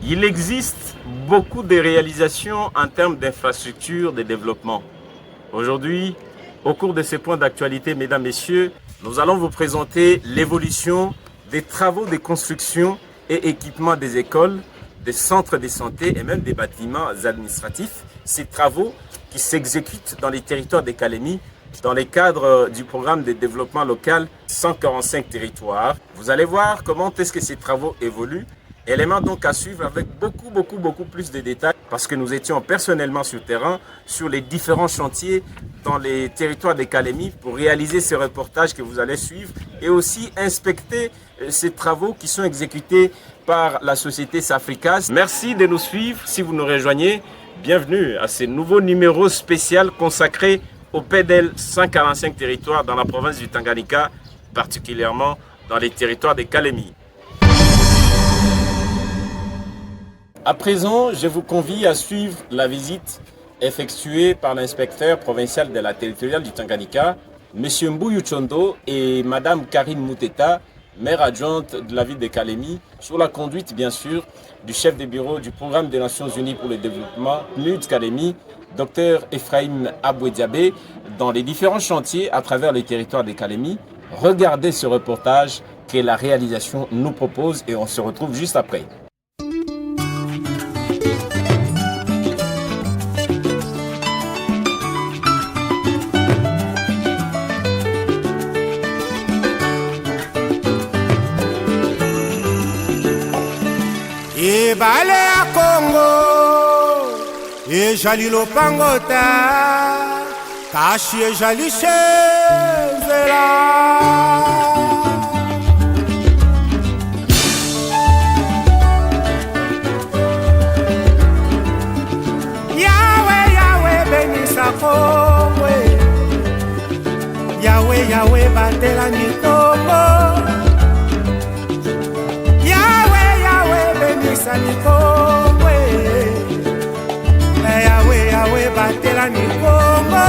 Il existe beaucoup de réalisations en termes d'infrastructures de développement. Aujourd'hui, au cours de ces points d'actualité, mesdames, messieurs, nous allons vous présenter l'évolution des travaux de construction et équipement des écoles, des centres de santé et même des bâtiments administratifs. Ces travaux qui s'exécutent dans les territoires de Kalemi dans le cadre du programme de développement local 145 territoires. Vous allez voir comment est-ce que ces travaux évoluent. Élément donc à suivre avec beaucoup plus de détails parce que nous étions personnellement sur terrain sur les différents chantiers dans les territoires de Kalemi pour réaliser ces reportages que vous allez suivre et aussi inspecter ces travaux qui sont exécutés par la société Safricas. Merci de nous suivre. Si vous nous rejoignez, bienvenue à ce nouveau numéro spécial consacré au PDL 145 territoires dans la province du Tanganyika, particulièrement dans les territoires de Kalemi. À présent, je vous convie à suivre la visite effectuée par l'inspecteur provincial de la territoriale du Tanganyika, M. Mbuyu Chondo et Mme Karine Mouteta, maire adjointe de la ville de Kalemi, sous la conduite bien sûr du chef de bureau du programme des Nations Unies pour le développement, PNUD Kalemi, Dr Ephraim Abouediabé, dans les différents chantiers à travers le territoire de Kalemi. Regardez ce reportage que la réalisation nous propose et on se retrouve juste après. Ebale ya Congo ejali lopangota kashi ejali shenzela Yahweh benisa Congo Yahweh batela ni Congo Nikongo Yahweh batela Nikongo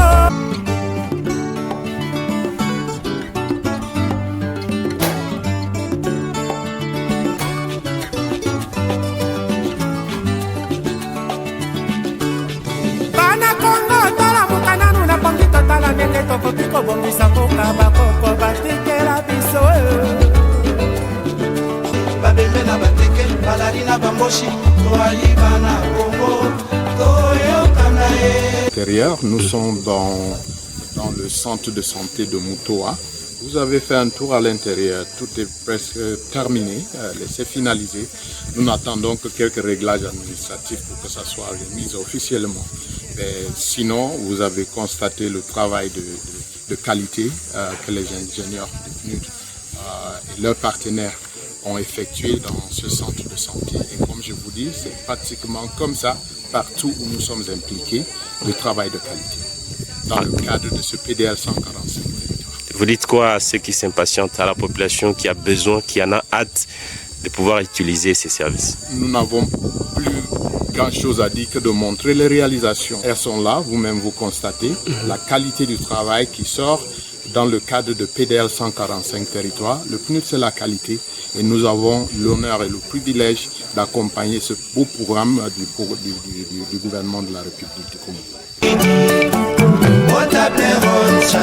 Bana Kongo tala mukananu na pangi totala ndenge tokoki kobongisa koka bakoko batikela biso babemela bateke balali na bamboshi toali bana Kongo toyokana Intérieur, nous sommes dans le centre de santé de Mutoa. Vous avez fait un tour à l'intérieur, tout est presque terminé, c'est finalisé. Nous n'attendons que quelques réglages administratifs pour que ça soit remis officiellement. Mais sinon, vous avez constaté le travail de qualité que les ingénieurs de PNUD et leurs partenaires ont effectué dans ce centre de santé. Et comme je vous dis, c'est pratiquement comme ça, partout où nous sommes impliqués, le travail de qualité, dans le cadre de ce PDL 145 territoires. Vous dites quoi à ceux qui s'impatientent, à la population qui a besoin, qui en a hâte de pouvoir utiliser ces services? Nous n'avons plus grand-chose à dire que de montrer les réalisations. Elles sont là, vous-même vous constatez, la qualité du travail qui sort dans le cadre de PDL 145 territoires. Le PNUD, c'est la qualité et nous avons l'honneur et le privilège d'accompagner ce beau programme du gouvernement de la République du Congo.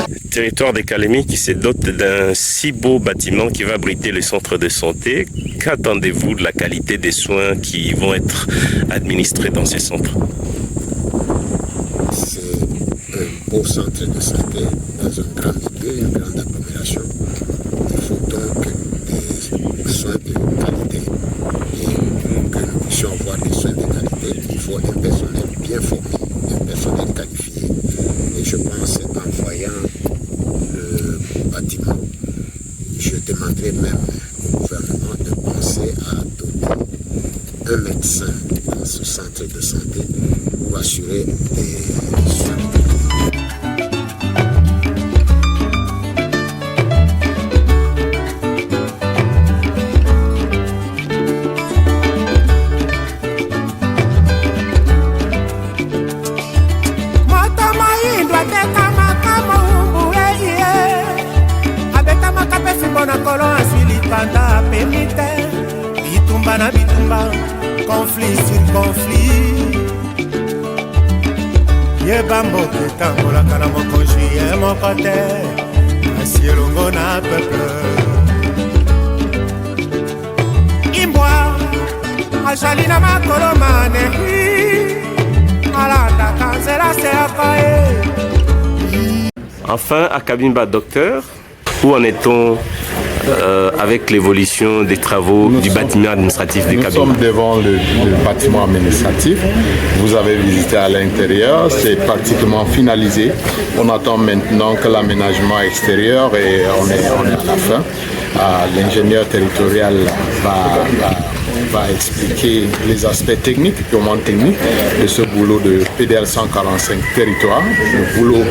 Le territoire de Kalemi qui se dote d'un si beau bâtiment qui va abriter le centre de santé. Qu'attendez-vous de la qualité des soins qui vont être administrés dans ces centres? C'est un beau centre de santé dans un grand milieu, une grande agglomération. Il faut donc des soins de qualité. Et pour que nous puissions avoir des soins de qualité, il faut un personnel bien formé, un personnel qualifié. Et je pense qu'en voyant le bâtiment, je demanderai même au gouvernement de penser à donner un médecin dans ce centre de santé pour assurer des soins. Kolo asili panda penite bitumba na bitumba conflit sur conflit. Yeba mboka etambolaka na mokonzi ye moko te, kasi elongo na peuple. Imbwa azali na makolo manehi, alandaka nzela seaka ye. Enfin, à Kabimba Docteur, où en est-on avec l'évolution des travaux du bâtiment administratif de Kabimba? Nous sommes devant le bâtiment administratif. Vous avez visité à l'intérieur, c'est pratiquement finalisé. On attend maintenant que l'aménagement extérieur et on est à la fin. L'ingénieur territorial va expliquer les aspects techniques, purement techniques, de ce boulot de PDL 145 territoire. Le boulot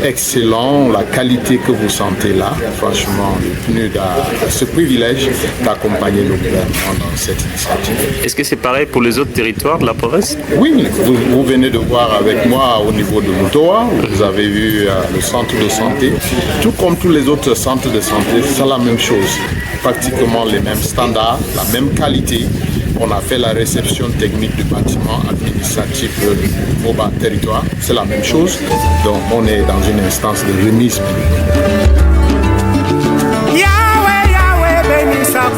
excellent, la qualité que vous sentez là, franchement, le PNUD a ce privilège d'accompagner le gouvernement dans cette initiative. Est-ce que c'est pareil pour les autres territoires de la province? Oui, vous venez de voir avec moi au niveau de Mutoa, vous avez vu le centre de santé. Tout comme tous les autres centres de santé, c'est la même chose. Pratiquement les mêmes standards, la même qualité. On a fait la réception technique du bâtiment administratif au bas territoire. C'est la même chose. Donc on est dans une instance de remise. Yahweh, Yahweh, béni sa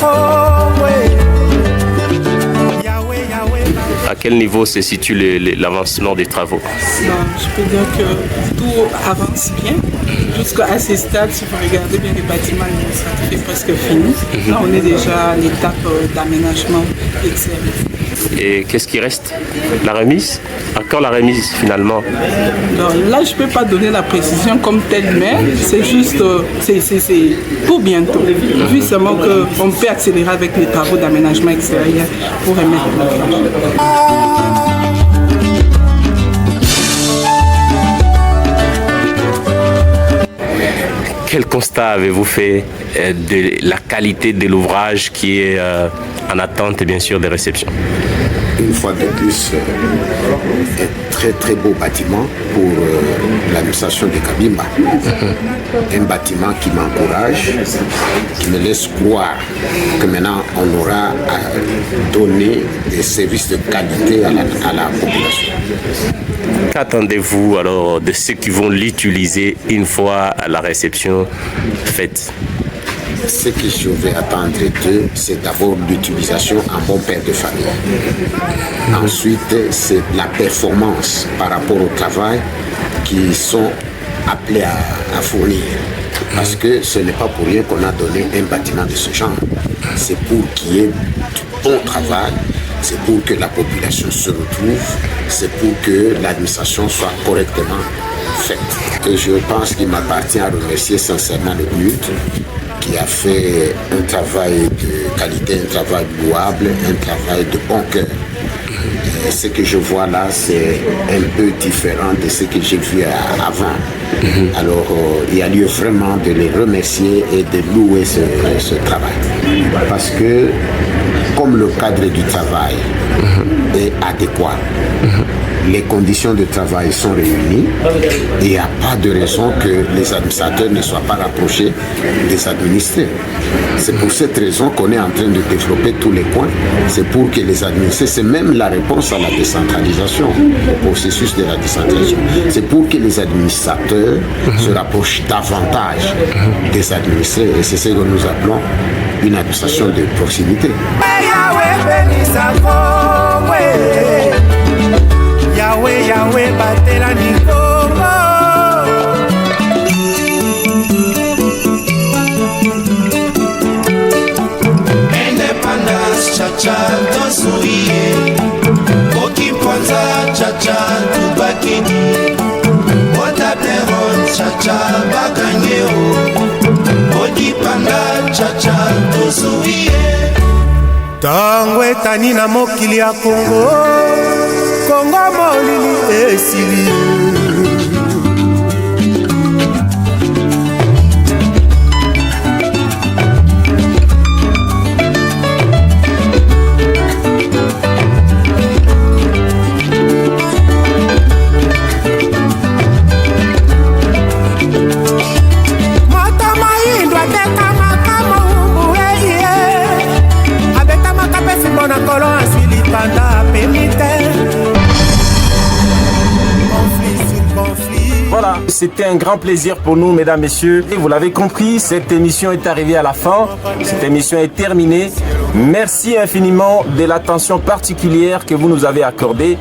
À quel niveau se situe l'avancement des travaux? Je peux dire que tout avance bien. Jusqu'à ces stades, si vous regardez bien, le bâtiment administratif est presque fini. Là, on est déjà à l'étape d'aménagement extérieur. Et qu'est-ce qui reste? La remise? Encore la remise finalement? Alors, là, je ne peux pas donner la précision comme telle, mais c'est juste, c'est pour bientôt. Vu seulement qu'on peut accélérer avec les travaux d'aménagement extérieur pour remettre l'ouvrage. Quel constat avez-vous fait de la qualité de l'ouvrage qui est en attente bien sûr de réception? Une fois de plus, un très très beau bâtiment pour l'administration de Kabimba. Un bâtiment qui m'encourage, qui me laisse croire que maintenant on aura à donner des services de qualité à la population. Qu'attendez-vous alors de ceux qui vont l'utiliser une fois la réception faite? Ce que je vais attendre d'eux, c'est d'abord l'utilisation en bon père de famille. Ensuite, c'est la performance par rapport au travail qu'ils sont appelés à fournir. Parce que ce n'est pas pour rien qu'on a donné un bâtiment de ce genre. C'est pour qu'il y ait du bon travail, c'est pour que la population se retrouve, c'est pour que l'administration soit correctement faite. Et je pense qu'il m'appartient à remercier sincèrement le PNUD qui a fait un travail de qualité, un travail louable, un travail de bon cœur. Et ce que je vois là, c'est un peu différent de ce que j'ai vu avant. Alors, il y a lieu vraiment de les remercier et de louer ce travail. Parce que, comme le cadre du travail est adéquat, les conditions de travail sont réunies et il n'y a pas de raison que les administrateurs ne soient pas rapprochés des administrés. C'est pour cette raison qu'on est en train de développer tous les coins. C'est pour que les administrés, c'est même la réponse à la décentralisation, au processus de la décentralisation. C'est pour que les administrateurs se rapprochent davantage des administrés et c'est ce que nous appelons une administration de proximité. Yahweh, Yahweh, batela nikongo. Independence, chacha, tosuye. Okimponza, chacha, tubakini. Otaperon, chacha, baganyeo. Okipanda, chacha, tosuye. Tango etani na mokili ya Kongo. Kongo molili esili. Moto moyindo ateka makamo umbu abeta makapesi mbona kolo asili panda. c'était un grand plaisir pour nous, mesdames, messieurs. Et vous l'avez compris, cette émission est arrivée à la fin. Cette émission est terminée. Merci infiniment de l'attention particulière que vous nous avez accordée.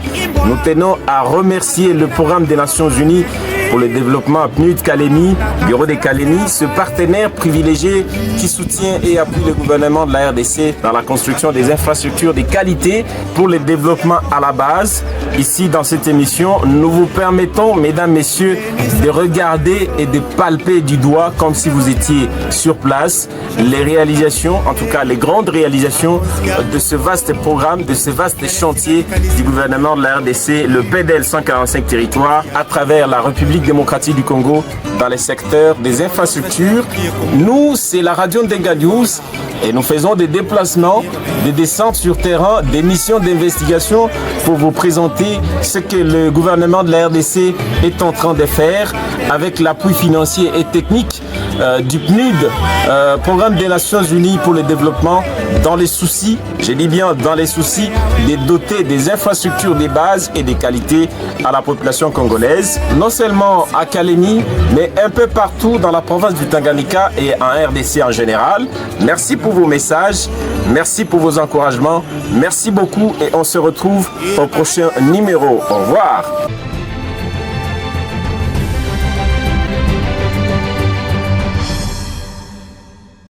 Nous tenons à remercier le programme des Nations Unies pour le développement PNUD Kalemi, Bureau de Kalemi, ce partenaire privilégié qui soutient et appuie le gouvernement de la RDC dans la construction des infrastructures de qualité pour le développement à la base. Ici, dans cette émission, nous vous permettons, mesdames, messieurs, de regarder et de palper du doigt, comme si vous étiez sur place, les réalisations, en tout cas les grandes réalisations de ce vaste programme, de ce vaste chantier du gouvernement de la RDC, le PDL 145 territoires, à travers la République démocratique du Congo, dans les secteurs des infrastructures. Nous, c'est la radio Ndenga News et nous faisons des déplacements, des descentes sur terrain, des missions d'investigation pour vous présenter ce que le gouvernement de la RDC est en train de faire avec l'appui financier et technique du PNUD, Programme des Nations Unies pour le développement, dans les soucis, je dis bien dans les soucis, de doter des infrastructures de base et de qualité à la population congolaise, non seulement à Kalemi, mais un peu partout dans la province du Tanganyika et en RDC en général. Merci pour vos messages, merci pour vos encouragements, merci beaucoup et on se retrouve au prochain numéro. Au revoir.